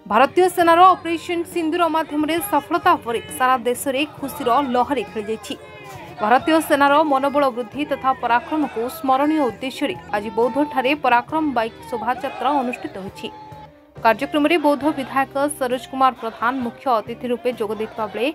भारतीय सेनार ऑपरेशन सिंदूर माध्यम सफलता पर सारा देश में खुशीर लहरी खेल जाइछि। भारतीय सेनार मनोबल वृद्धि तथा पराक्रम को स्मरणीय उद्देश्य आज बौद्ध ठारे पराक्रम बाइक शोभायात्रा अनुष्ठित होइछि। कार्यक्रम में बौद्ध विधायक सरोज कुमार प्रधान मुख्य अतिथि रूपे जोग देथिबा बेले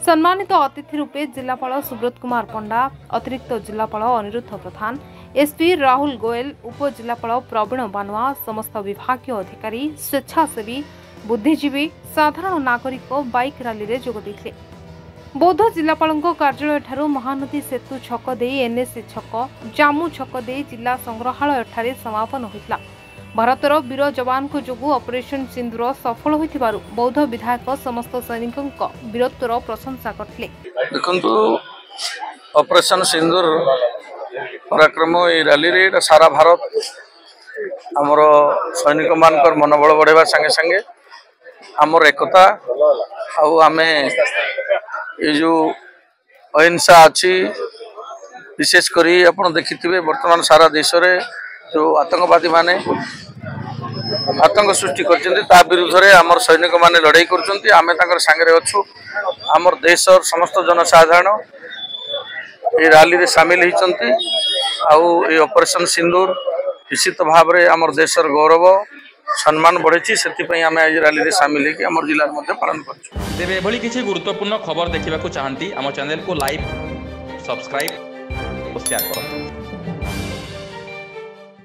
सम्मानित अतिथि रूपे जिलापाल सुब्रत कुमार पंडा, अतिरिक्त जिलापाल अनिरुद्ध प्रधान, एसपी राहुल गोयल, उपजिलापाल प्रवीण बानुआ, समस्त विभागीय अधिकारी, स्वेच्छासेवी, बुद्धिजीवी, साधारण नागरिक बाइक रैली रे जोग देथिले। बौद्ध जिलापाल कार्यालय ठारू महानदी सेतु छक दे एनएससी छक, जामु छक दे जिला संग्रहालय ठारे समापन होइतला। भारतर वीर जवान को जोगु ऑपरेशन सिंदूर सफल होइथिबारु बौद्ध विधायक समस्त सैनिकक वीरत्वर प्रशंसा करथिले। देखंतु ऑपरेशन सिंदूर पराक्रम ए रैली रे सारा भारत हमर सैनिक मानकर मनोबल बढ़ेबा संगे संगे हमर एकता आउ आमे ये जो अहिंसा अच्छी विशेष करी आपण देखिथिबे वर्तमान सारा देश रे जो आतंकवादी माने आतंक सृष्टि करछन्ती ता विरुद्ध रे हमर सैनिक माने लड़ाई करछन्ती। आमे ताकर संगे अछु। हमर देश और समस्त जनसाधारण ए रैली रे शामिल हिचन्ती आउ ए ऑपरेशन सिंदूर निश्चित भाव रे हमर देशर गौरव सम्मान बढ़े से आम आज रैली रे शामिल होकर आम जिले में पालन कर किसी गुरुत्वपूर्ण खबर देखा चाहती आम चैनल को लाइक, सब्सक्राइब और शेयर करें।